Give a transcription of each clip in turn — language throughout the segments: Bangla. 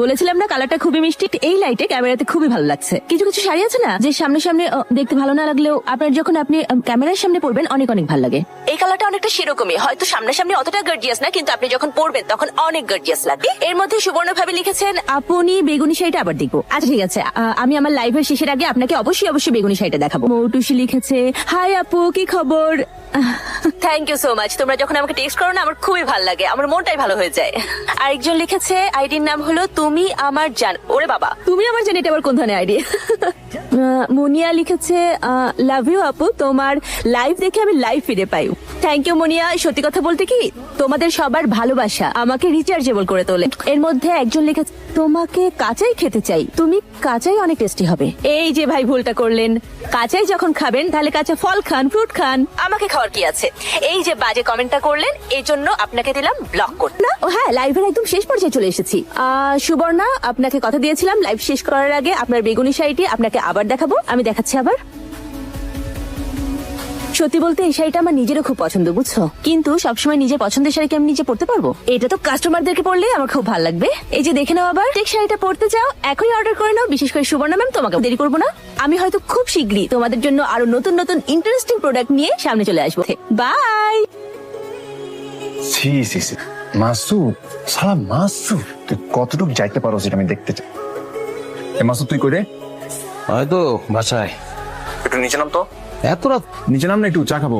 বলেছিলাম না কালারটা খুবই মিষ্টি, এই লাইটে ক্যামেরাতে খুবই ভালো লাগছে। কিছু কিছু শাড়ি আছে না যে সামনে সামনে দেখতে ভালো না লাগলেও আপনার যখন আপনি ক্যামেরার সামনে পরবেন অনেক অনেক ভালো লাগে। এই কালারটা অনেকটা সেরকমই, হয়তো সামনাসামনি অতটা গর্জিয়াস না, কিন্তু আপনি যখন পরবেন তখন অনেক গর্জিয়াস লাগে। এর মধ্যে সুবর্ণ ভাবে লিখেছেন আপনি বেগুনি শাড়িটা আবার দেখবো। আচ্ছা ঠিক আছে, আমি আমার লাইভের শেষের আগে আপনাকে অবশ্যই বেগুনি শাড়িটা দেখাবো। মৌটুসি লিখেছে হাই আপু, কি খবর? Thank you so much. তোমরা যখন আমাকে টেক্সট করো না আমার খুবই ভালো লাগে, আমার মনটাই ভালো হয়ে যায়। আরেকজন লিখেছে আইডির নাম হলো তুমি আমার জান। ওরে বাবা, তুমি আমার জান, এটা আবার কোন ধরনের আইডি? মুনিয়া লিখেছে লাভ ইউ আপু, তোমার লাইভ দেখে আমি লাইভ ফিরে পাই। থ্যাংক ইউ মুনিয়া। সত্যি কথা বলতে কি তোমাদের সবার ভালোবাসা আমাকে রিচার্জেবল করে তোলে। এর মধ্যে একজন লিখেছে তোমাকে কাঁচাই খেতে চাই, তুমি কাঁচাই অনেক টেস্টি হবে। এই যে ভাই ভুলটা করলেন, কাঁচাই যখন খাবেন তাহলে কাঁচা ফল খান, ফ্রুট খান, আমাকে খাওয়ার কি আছে? এই যে বাজে কমেন্টটা করলেন এই জন্য আপনাকে দিলাম ব্লক করতে। না ও হ্যাঁ, লাইভের একদম শেষ পর্যায়ে চলে এসেছি। সুবর্ণা, আপনাকে কথা দিয়েছিলাম লাইভ শেষ করার আগে আপনার বেগুনি শাড়িটি আপনাকে আবার দেখাবো। আমি দেখাচ্ছি আবার। সত্যি বলতে এই শাড়িটা আমার নিজেরও খুব পছন্দ, বুঝছো, কিন্তু সবসময় নিজের পছন্দের শাড়িকে আমি নিজে পড়তে পারবো? এটা তো কাস্টমারদেরকে পড়লে আমার খুব ভালো লাগবে। এই যে দেখে নাও আবার, ঠিক শাড়িটা পড়তে চাও এখনই অর্ডার করে নাও। বিশেষ করে সুবর্ণা ম্যাম, তোমাকে দেরি করবো না। আমি হয়তো খুব শীঘ্রই তোমাদের জন্য আরো নতুন নতুন ইন্টারেস্টিং প্রোডাক্ট নিয়ে সামনে চলে আসবো। বাই। সি সি সি মাসুদ, সালা মাসুদ, তুই কতটুকু যাইতে পারো সেটা আমি দেখতে চাই। মাসুদ তুই কই রে? হয়তো বাসায়। একটু নিচে নাম তো। এত রাত নিচে নাম না, একটু চা খাবো।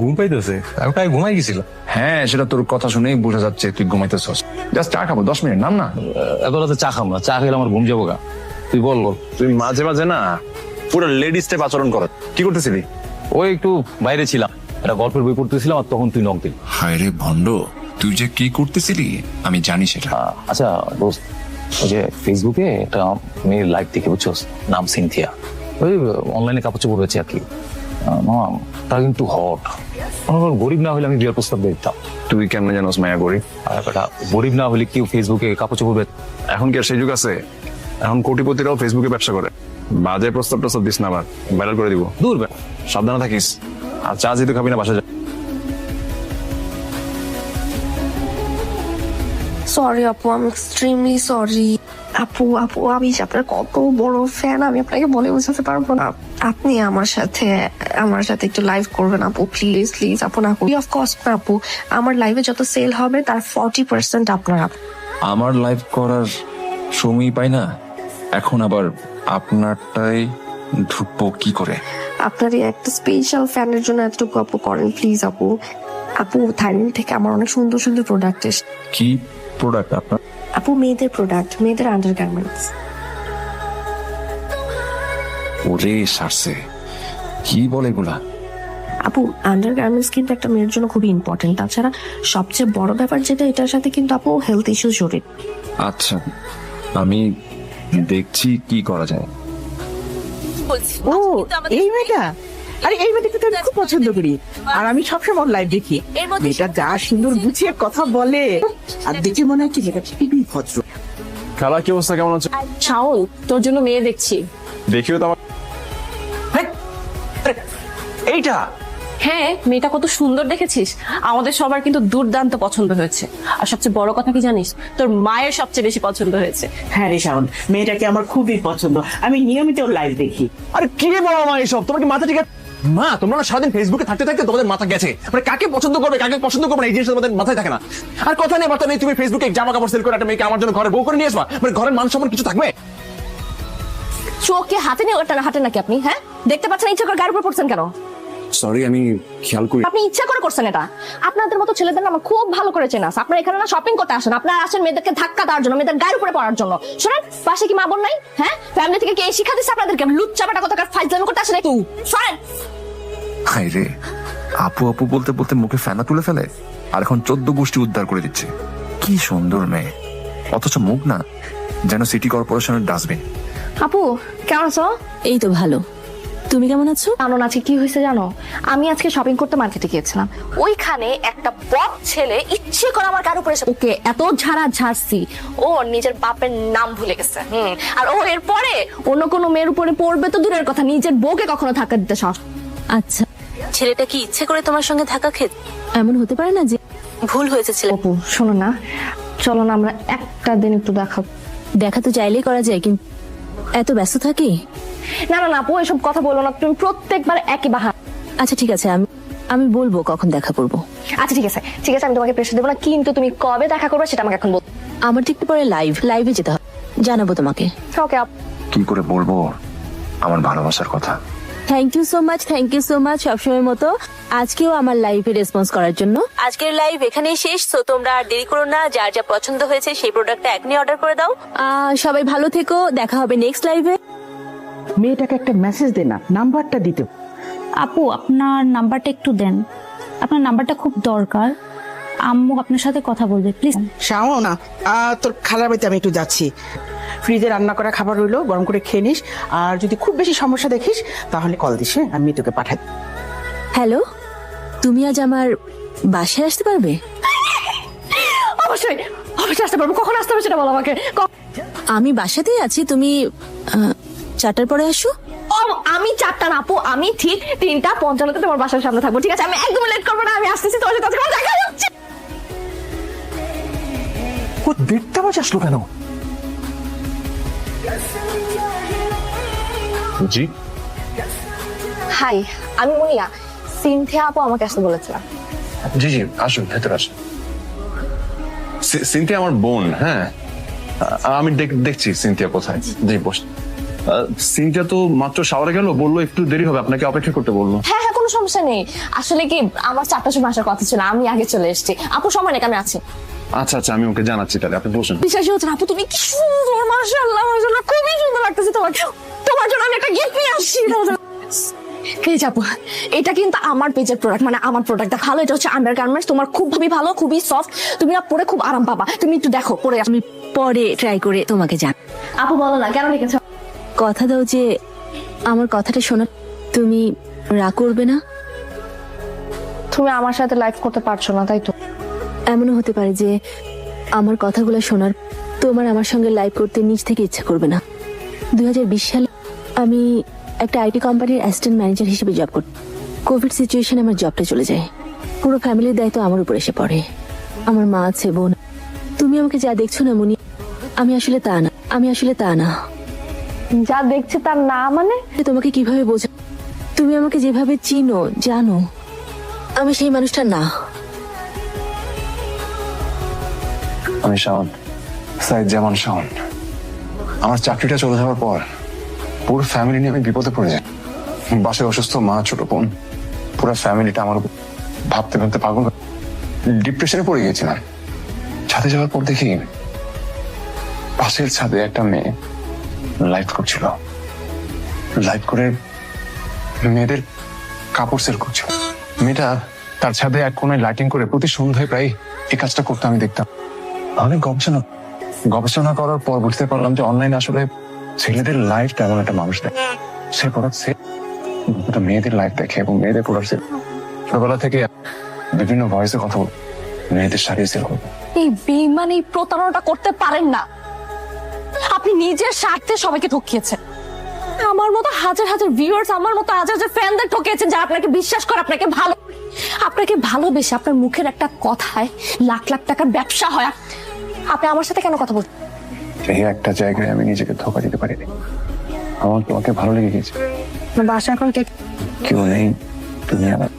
ঘুম পাইতেছে, আমি তাই ঘুমাই গেছিল। হ্যাঁ, সেটা তোর কথা শুনেই বোঝা যাচ্ছে তুই ঘুমাইতেছস। জাস্ট চা খাবো, 10 মিনিট নাম না। এত রাতে চা খাম না, চা খেলে আমার ঘুম যাবো গা। তুই বল। তুই মাঝে মাঝে না পুরো লেডিস টাইপ আচরণ কর। কি করতেছিলি? ওই একটু বাইরে ছিলাম, একটা গল্পের বই পড়তেছিলাম, আর তখন তুই নক দিলি। হায় রে ভণ্ড, তুই যে কি করতেছিলি আমি জানি সেটা। আচ্ছা দোস্ত, ওই যে ফেসবুকে একটা মেয়ের লাইভ দেখে, বুঝছোস, নাম সিনথিয়া, ওই অনলাইনে কাপড় চোপড় রয়েছে আর কি। তারা কিন্তু হট। গরিব না হলে আমি বিয়ের প্রস্তাব দিতাম। তুই কেমনে জানোস মায়া গরিব? আর একটা গরিব না হলে কেউ ফেসবুকে কাপড় চোপড় এখন কি আর সেই যুগ আছে? এখন কোটিপতিরাও ফেসবুকে ব্যবসা করে। বাজে প্রস্তাব দিস না, আবার ভাইরাল করে দিব। দূর। সাবধানে থাকিস। আর চা যেহেতু খাবি না, বাসা যা। সরি আপু, আমি এক্সট্রিমলি সরি। আপু আমি আপনার কত বড় ফ্যান, আমি আপনাকে বলে বোঝাতে পারবো না। আপনি আমার সাথে একটু লাইভ করবেন আপু, প্লিজ প্লিজ আপু। না অফ কোর্স না আপু, আমার লাইভে যত সেল হবে তার 40% আপনারা। আমার লাইভ করার সময় পাই না, এখন আবার আপনারটাই ঢুকবো কি করে? আপনার এই একটা স্পেশাল ফ্যানের জন্য এতটুকু আপু করেন প্লিজ আপু। আপু থাইল্যান্ড থেকে আমার অনেক সুন্দর সুন্দর প্রোডাক্ট এসে। কি প্রোডাক্ট আপনার? আপু মেয়েদের প্রোডাক্ট, মেয়েদের আন্ডারগার্মেন্টস। ওরে সারছে, কি বলে এগুলা? আপু আন্ডারগার্মেন্টস কিন্তু একটা মেয়ের জন্য খুবই ইম্পর্টেন্ট। তাছাড়া সবচেয়ে বড় ব্যাপার যেটা, এটার সাথে কিন্তু আপু হেলথ ইস্যু জড়িত। আচ্ছা, আমি দেখছি কি করা যায়। ও এই মেয়েটা, আরে এই মেয়েটাকে তো আমি খুব পছন্দ করি, আর আমি সবসময় লাইভ দেখি। মেয়েটা যা সুন্দর গুছিয়ে কথা বলে, আর দেখে মনে হয় কি মেয়েটা খুবই ভদ্র। খেলা কি অবস্থা, কেমন আছে? শাওন, তোর জন্য মেয়ে দেখছি। দেখিও তো আমার। এইটা হ্যাঁ, মেয়েটা কত সুন্দর দেখেছিস? আমাদের সবার কিন্তু দুর্দান্ত পছন্দ হয়েছে। আর সবচেয়ে বড় কথা কি জানিস, তোর মায়ের সবচেয়ে বেশি পছন্দ হয়েছে। হ্যাঁ রে শাওন, মেয়েটাকে আমার খুবই পছন্দ, আমি নিয়মিত ওর লাইভ দেখি। আরে কি বলো মা এইসব? তোমার কি মাথা ঠিক আছে? মা, তোমরা না সারাদিন ফেসবুকে থাকতে থাকতে তোমাদের মাথা গেছে। মানে কাকে পছন্দ করবে কাকে পছন্দ করবে না, এই জিনিসটা তোমাদের মাথায় থাকে না। আর কথা নেই বার্তা নেই, তুমি ফেসবুকে জামা কাপড় সেল করে একটা মেয়েকে আমার জন্য ঘরে বউ করে নিয়ে আসবা, মানে ঘরের মান সম্মান কিছু থাকবে? চোখে হাতে নিয়ে ওটা হাতে নাকি আপনি? হ্যাঁ, দেখতে পাচ্ছেন ইচ্ছা করে গায়ের উপর পড়ছেন কেন? সরি, আমি খেয়াল করি। আপনি ইচ্ছা করে করছেন এটা। আপনাদের মতো ছেলেদের না আমার খুব ভালো করে চেনা আছে। আপনারা এখানে না শপিং করতে আসেন, আপনারা আসেন মেয়েদেরকে ধাক্কা দেওয়ার জন্য, মেয়েদের গায়ের উপরে পড়ার জন্য। শোনেন, পাশে কি মা বোন নাই? হ্যাঁ, ফ্যামিলি থেকে কে শিক্ষা দিচ্ছে আপনাদেরকে? লুচ্চাপাটা কথাকার ফাইজলামি করতে আসেন তুই। শোনেন, হায় রে, আপু আপু বলতে বলতে মুখে ফেনা তুলে ফেলে, আর এখন 14 গোষ্ঠী উদ্ধার করে দিচ্ছে। কি সুন্দর মেয়ে, অথচ মুখ না যেন সিটি কর্পোরেশনের ডাস্টবিন। আপু কেমন আছো? এই তো ভালো, তুমি কেমন আছো? জানো না আজকে কি হয়েছে জানো? আমি আজকে শপিং করতে মার্কেটে গিয়েছিলাম, ওইখানে একটা বদ ছেলে ইচ্ছে করে আমার গায়ের উপরে ওকে এত ঝাড়া ঝাড়ছি, ও নিজের বাপের নাম ভুলে গেছে। আর ও এরপরে অন্য কোনো মেয়ের উপরে পড়বে তো দূরের কথা, নিজের বউকে কখনো ধাক্কা দিতে সাহস। আচ্ছা, ছেলেটা কি ইচ্ছে করে তোমার সঙ্গে ধাক্কা খেত? এমন হতে পারে না যে ভুল হয়েছে ছেলে? আপু শোনো না, চলো না আমরা একটা দিন একটু দেখা তো চাইলেই করা যায়, কিন্তু এত ব্যস্ত থাকি। না না না আপু, এসব কথা বলো না, তুমি প্রত্যেকবার একই বাহানা। আচ্ছা ঠিক আছে, আমি বলবো কখন দেখা করব। আচ্ছা ঠিক আছে আমি তোমাকে প্রেশার দেবো না, কিন্তু তুমি কবে দেখা করবে সেটা আমাকে এখন বল। আমার ঠিক একটু পরে লাইভে যেতে হবে, জানাবো তোমাকে। ওকে আপু। কি করে বলবো আমার ভালোবাসার কথা? থ্যাংক ইউ সো মাচ সবসময় মতো আজকেও আমার লাইভে রেসপন্স করার জন্য। আজকের লাইভ এখানেই শেষ, তো তোমরা আর দেরি করো না, যার যা পছন্দ হয়েছে সেই প্রোডাক্টটা এখনই অর্ডার করে দাও। সবাই ভালো থেকো, দেখা হবে নেক্সট লাইভে। মেয়েটাকে একটা মেসেজ দে না, নাম্বারটা দিতে। আপু আপনার নাম্বারটা একটু দেন, আপনার নাম্বারটা খুব দরকার, আম্মু আপনার সাথে কথা বলবে প্লিজ। শাও না, তোর খালার বাড়িতে আমি একটু যাচ্ছি। ফ্রিজে রান্না করা খাবার রইলো, গরম করে খেয়ে নিস। আর যদি খুব বেশি সমস্যা দেখিস তাহলে কল দিস, হ্যাঁ? আমি তোকে পাঠাই। হ্যালো, তুমি আজ আমার বাসায় আসতে পারবে? অবশ্যই আসতে পারবো, কখন আসতে হবে সেটা বলো আমাকে। আমি বাসাতেই আছি, তুমি 4টার পরে আসো। আমি 4টা না আপু, আমি ঠিক 3:55 তোমার বাসার সামনে থাকবো, ঠিক আছে? আমি একদম লেট করবো না, আমি আসতেছি, তোমার সাথে আজকে দেখা হচ্ছে। ও 1:30 বাজে আসলো কেন? জি হাই, আমি মুনিয়া। সিনথিয়া আপু আমাকে আসতে বলেছিলাম। জি জি, আসুন ভেতরে আসুন। সিনথিয়া আমার বোন। হ্যাঁ, আমি দেখছি সিনথিয়া কোথায়। জি বস। সিনথিয়া তো মাত্র শাওয়ারে গেল, বললো একটু দেরি হবে, আপনাকে অপেক্ষা করতে বললো। হ্যাঁ হ্যাঁ, কোনো সমস্যা নেই। আসলে কি আমার 4টার সময় আসার কথা ছিল, আমি আগে চলে এসেছি। আপু সময় নেই, আমি আছি। আচ্ছা আচ্ছা, আমি ওকে জানাচ্ছি, তাহলে আপনি বসুন। বিশ্বাসই হচ্ছে না আপু, তুমি কি সুন্দর, মাশাআল্লাহ মাশাআল্লাহ, খুবই সুন্দর লাগতেছে তোমাকে। তোমার জন্য আমি একটা গিফট নিয়ে আসছি। এই যে আপু, এটা কিন্তু আমার পেজের প্রোডাক্ট, মানে আমার প্রোডাক্টটা ভালো। এটা হচ্ছে আন্ডারগার্মেন্টস, তোমার খুবই ভালো, খুবই সফট, তুমি না পরে খুব আরাম পাবা। তুমি একটু দেখো পরে। আমি পরে ট্রাই করে তোমাকে জান। আপু বলো না, কেন লিখেছো? কথা দাও যে আমার কথাটা শোনা, তুমি রাগ করবে না? তুমি আমার সাথে লাইভ করতে পারছো না, তাই তো? এমনও হতে পারে যে আমার কথাগুলো শোনার তোমার আমার সঙ্গে লাইভ করতে নিজ থেকে ইচ্ছা করবে না। 2020 সালে আমি একটা আইটি কোম্পানির অ্যাসিস্ট্যান্ট ম্যানেজার হিসেবে জব করতাম। কোভিড সিচুয়েশনে আমার জবটা চলে যায়, পুরো ফ্যামিলির দায়িত্ব আমার উপর এসে পড়ে। আমার মা আছে, বোন। তুমি আমাকে যা দেখছো না মুনি, আমি আসলে তা না। যা দেখছি তার না মানে? তোমাকে কিভাবে বোঝা? তুমি আমাকে যেভাবে চিনো জানো, আমি সেই মানুষটা না। আমি শাওন, সাইদ জামান শাওন। আমার চাকরিটা চলে যাওয়ার পর পুরো ফ্যামিলি নিয়ে আমি বিপদে পড়ে যাই। বাসায় অসুস্থ মা, ছোট বোন, পুরো ফ্যামিলিটা আমার উপর ভাবতে ভাবতে পাগল, ডিপ্রেশনে পড়ে গিয়েছিলাম। ছাদে যাওয়ার পর দেখি পাশের ছাদে একটা মেয়ে লাইভ করছিল। লাইভ করে মেয়েদের কাপড় সেল করছিল। মেয়েটা তার ছাদে এক কোনায় লাইটিং করে প্রতি সন্ধ্যায় প্রায় এই কাজটা করতে আমি দেখতাম। অনেক গবেষণা করার পর বুঝতে পারলাম যে অনলাইনে আসলে ছেলেদের লাইফ তেমন একটা মানুষ দেখে, সে প্রোডাক্ট সেল, মেয়েদের লাইফ দেখে এবং মেয়েদের প্রোডাক্ট সেল। ছোটবেলা থেকে বিভিন্ন ভয়েসে কথা বল, মেয়েদের শাড়ি সেল করবে। এই বেঈমান, এই প্রতারণাটা করতে পারেন না। আপনি নিজের স্বার্থে সবাইকে ঠকিয়েছেন। আমার মতো হাজার হাজার ভিউয়ার্স, আমার মতো হাজার হাজার ফ্যানদের ঠকিয়েছেন, যারা আপনাকে বিশ্বাস করে, আপনাকে ভালোবেসে আপনার মুখের একটা কথায় লাখ লাখ টাকার ব্যবসা হয়। আপনি আমার সাথে কেন কথা বলছেন? এই একটা জায়গায় আমি নিজেকে ধোকা দিতে পারিনি। আমার তোমাকে ভালো লেগে গেছে। বাসা এখন কেউ নেই, তুমি আমার।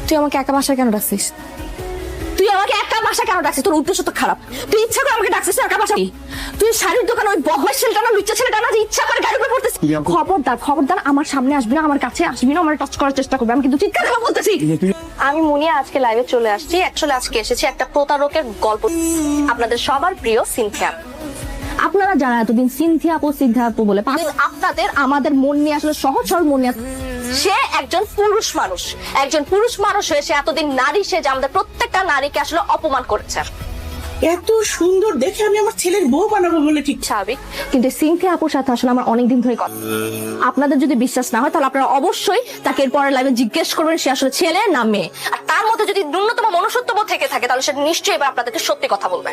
তুই আমাকে একা বাসায় কেন ডাকছিস? তোর উদ্দেশ্য তো খারাপ। তুই ইচ্ছা করে আমাকে ডাকছিস একা বাসায়? তুই শাড়ির দোকানে ওই বদমাইশ ছেলেটা না, লুচ্চা ছেলেটা না, যে ইচ্ছা করে গাড়ি করে পড়তেছিস। খবরদার আমার সামনে আসবি না, আমার কাছে আসবি না, আমার টাচ করার চেষ্টা করবে। আমি কিন্তু চিৎকার করে বলতেছি। আমি মুনিয়া আজকে লাইভে চলে আসছি। অ্যাকচুয়ালি আজকে এসেছি একটা প্রতারকের গল্প, আপনাদের সবার প্রিয় সিনথিয়া। আপনারা যারা এতদিন সিনথিয়া আপু বলে আপনাদের আমাদের মন নিয়ে আসলে সহজ সরল মন নিয়ে, সে একজন পুরুষ মানুষ হয়ে সে এতদিন নারী, সে যে আমাদের প্রত্যেকটা নারীকে আসলে অপমান করেছে। এত সুন্দর দেখে আমি আমার ছেলের বউ বানাবো বলে ঠিক। স্বাভাবিক, কিন্তু সিনথিয়া আপুর সাথে আসলে আমার অনেকদিন ধরে কথা। আপনাদের যদি বিশ্বাস না হয় তাহলে আপনারা অবশ্যই তাকে এরপরে লাইভে জিজ্ঞেস করবেন সে আসলে ছেলে না মেয়ে। আর তার মধ্যে যদি ন্যূনতম মনুষ্যত্ববোধ থেকে থাকে তাহলে সে নিশ্চয়ই এবার আপনাদেরকে সত্যি কথা বলবে।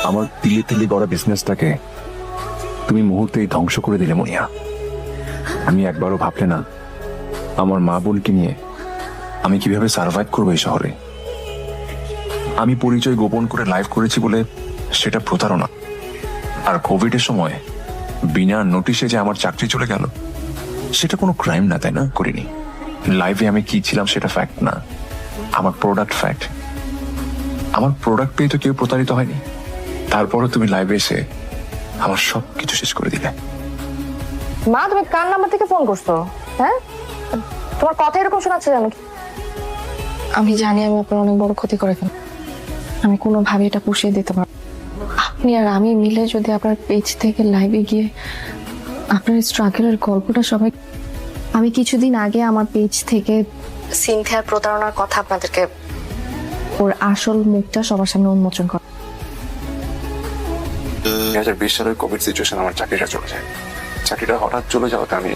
আমার তিলে তিলে গড়া বিজনেসটাকে তুমি মুহূর্তেই ধ্বংস করে দিলে মুনিয়া। আমি একবারও ভাবলে না আমার মা বোনকে নিয়ে আমি কিভাবে সার্ভাইভ করবো এই শহরে। আমি পরিচয় গোপন করে লাইভ করেছি বলে সেটা প্রতারণা। আর কোভিড এর সময় বিনা নোটিশে যে আমার চাকরি চলে গেল সেটা কোনো ক্রাইম না, তাই না? করিনি। লাইভে আমি কি ছিলাম সেটা ফ্যাক্ট না, আমার প্রোডাক্ট ফ্যাক্ট। আমার প্রোডাক্ট পেয়ে তো কেউ প্রতারিত হয়নি। তারপরও তুমি লাইভে এসে আমার সব কিছু শেষ করে দিলে। মা, তুমি কার নাম্বার থেকে ফোন করছো? হ্যাঁ, তোমার কথা এরকম শোনাচ্ছে জানো? আমি জানি আমি আপনার অনেক বড় ক্ষতি করে ফেলি। আমি কোনোভাবে এটা পুষিয়ে দিতে পারবো। আপনি আর আমি মিলে যদি আপনার পেজ থেকে লাইভে গিয়ে আপনার স্ট্রাগলের গল্পটা সবাই, আমি কিছুদিন আগে আমার পেজ থেকে সিনথিয়ার প্রতারণার কথা আপনাদেরকে, ওর আসল মুখটা সবার সামনে উন্মোচন কর। 2020 সালের কোভিড সিচুয়েশন আমার চাকরিটা চলে যায়। চাকরিটা হঠাৎ চলে যাওয়াতে আমি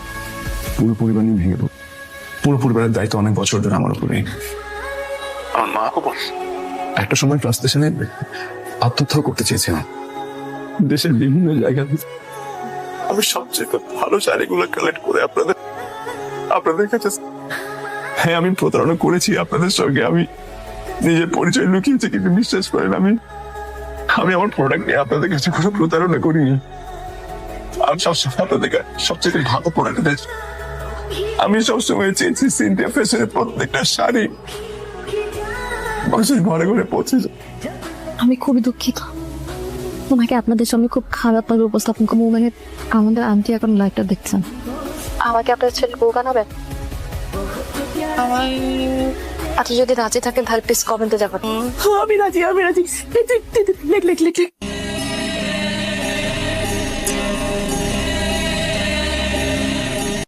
পুরো পরিবার নিয়ে ভেঙে পড়ি। পুরো পরিবারের দায়িত্ব অনেক বছর ধরে আমার উপরে। আমার মা খবর একটা সময় ফ্রাস্ট্রেশনে আত্মহত্যা করতে চেয়েছিলাম। দেশের বিভিন্ন জায়গায় আমি সবচেয়ে ভালো শাড়িগুলো কালেক্ট করে আপনাদের কাছে, হ্যাঁ আমি প্রতারণা করেছি আপনাদের সঙ্গে। আমি নিজের পরিচয় লুকিয়েছি, কিন্তু বিশ্বাস করেন আমি আমার প্রোডাক্ট নিয়ে আপনাদের কাছে কোনো প্রতারণা করিনি। আমি সবসময় আপনাদের কাছে সবচেয়ে ভালো প্রোডাক্ট দিয়েছি। আমি সবসময় চেয়েছি সিনথিয়া ফ্যাশনের প্রত্যেকটা শাড়ি মানুষের ঘরে ঘরে পৌঁছে যায়। আমি খুবই দুঃখিত, ওনাকে আপনাদের সামনে খুব খারাপ ভাবে উপস্থাপন করবো। মানে আমাদের আন্টি এখন লাইভটা দেখছেন। আমাকে আপনার ছেলে বউ বানাবেন? আপনি যদি রাজি থাকেন তাহলে প্লিজ কমেন্টে যাবেন। আমি রাজি, আমি রাজি। লেখ লেখ লেখ লেখ।